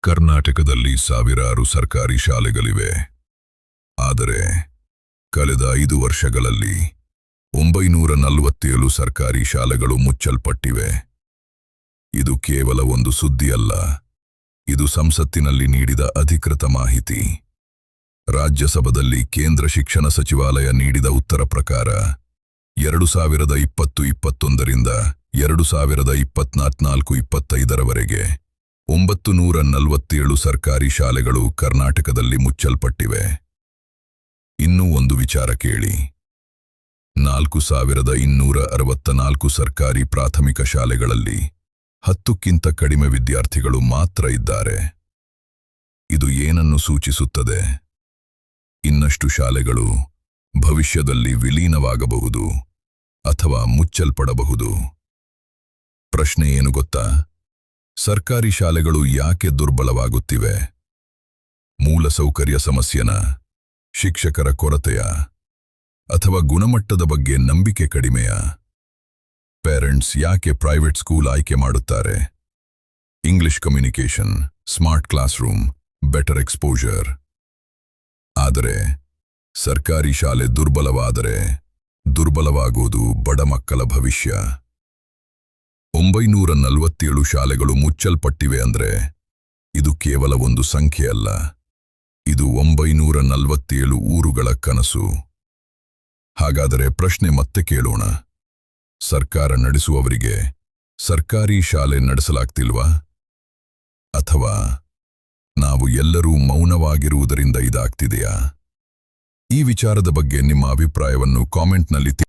ಕರ್ನಾಟಕದಲ್ಲಿ ಸಾವಿರಾರು ಸರ್ಕಾರಿ ಶಾಲೆಗಳಿವೆ. ಆದರೆ ಕಳೆದ 5 ವರ್ಷಗಳಲ್ಲಿ 947 ಸರ್ಕಾರಿ ಶಾಲೆಗಳು ಮುಚ್ಚಲ್ಪಟ್ಟಿವೆ. ಇದು ಕೇವಲ ಒಂದು ಸುದ್ದಿಯಲ್ಲ, ಇದು ಸಂಸತ್ತಿನಲ್ಲಿ ನೀಡಿದ ಅಧಿಕೃತ ಮಾಹಿತಿ. ರಾಜ್ಯಸಭೆಯಲ್ಲಿ ಕೇಂದ್ರ ಶಿಕ್ಷಣ ಸಚಿವಾಲಯ ನೀಡಿದ ಉತ್ತರ ಪ್ರಕಾರ 2020-21ರಿಂದ 2024-25ರವರೆಗೆ 947 ಸರ್ಕಾರಿ ಶಾಲೆಗಳು ಕರ್ನಾಟಕದಲ್ಲಿ ಮುಚ್ಚಲ್ಪಟ್ಟಿವೆ. ಇನ್ನೂ ಒಂದು ವಿಚಾರ ಕೇಳಿ, 4264 ಸರ್ಕಾರಿ ಪ್ರಾಥಮಿಕ ಶಾಲೆಗಳಲ್ಲಿ 10ಕ್ಕಿಂತ ಕಡಿಮೆ ವಿದ್ಯಾರ್ಥಿಗಳು ಮಾತ್ರ ಇದ್ದಾರೆ. ಇದು ಏನನ್ನು ಸೂಚಿಸುತ್ತದೆ? ಇನ್ನಷ್ಟು ಶಾಲೆಗಳು ಭವಿಷ್ಯದಲ್ಲಿ ವಿಲೀನವಾಗಬಹುದು ಅಥವಾ ಮುಚ್ಚಲ್ಪಡಬಹುದು. ಪ್ರಶ್ನೆ ಏನು ಗೊತ್ತಾ? ಸರ್ಕಾರಿ ಶಾಲೆಗಳು ಯಾಕೆ ದುರ್ಬಲವಾಗುತ್ತಿವೆ? ಮೂಲಸೌಕರ್ಯ ಸಮಸ್ಯೆನ, ಶಿಕ್ಷಕರ ಕೊರತೆಯ, ಅಥವಾ ಗುಣಮಟ್ಟದ ಬಗ್ಗೆ ನಂಬಿಕೆ ಕಡಿಮೆಯ? ಪೇರೆಂಟ್ಸ್ ಯಾಕೆ ಪ್ರೈವೇಟ್ ಸ್ಕೂಲ್ ಆಯ್ಕೆ ಮಾಡುತ್ತಾರೆ? English communication, smart class room, better exposure. ಆದರೆ ಸರ್ಕಾರಿ ಶಾಲೆ ದುರ್ಬಲವಾದರೆ ದುರ್ಬಲವಾಗುವುದು ಬಡ ಮಕ್ಕಳ ಭವಿಷ್ಯ. 947 ಶಾಲೆಗಳು ಮುಚ್ಚಲ್ಪಟ್ಟಿವೆ ಅಂದ್ರೆ ಇದು ಕೇವಲ ಒಂದು ಸಂಖ್ಯೆ ಅಲ್ಲ, ಇದು 947 ಊರುಗಳ ಕನಸು. ಹಾಗಾದರೆ ಪ್ರಶ್ನೆ ಮತ್ತೆ ಕೇಳೋಣ, ಸರ್ಕಾರ ನಡೆಸುವವರಿಗೆ ಸರ್ಕಾರಿ ಶಾಲೆ ನಡೆಸಲಾಗ್ತಿಲ್ವಾ? ಅಥವಾ ನಾವು ಎಲ್ಲರೂ ಮೌನವಾಗಿರುವುದರಿಂದ ಇದಾಗ್ತಿದೆಯಾ? ಈ ವಿಚಾರದ ಬಗ್ಗೆ ನಿಮ್ಮ ಅಭಿಪ್ರಾಯವನ್ನು ಕಾಮೆಂಟ್ನಲ್ಲಿ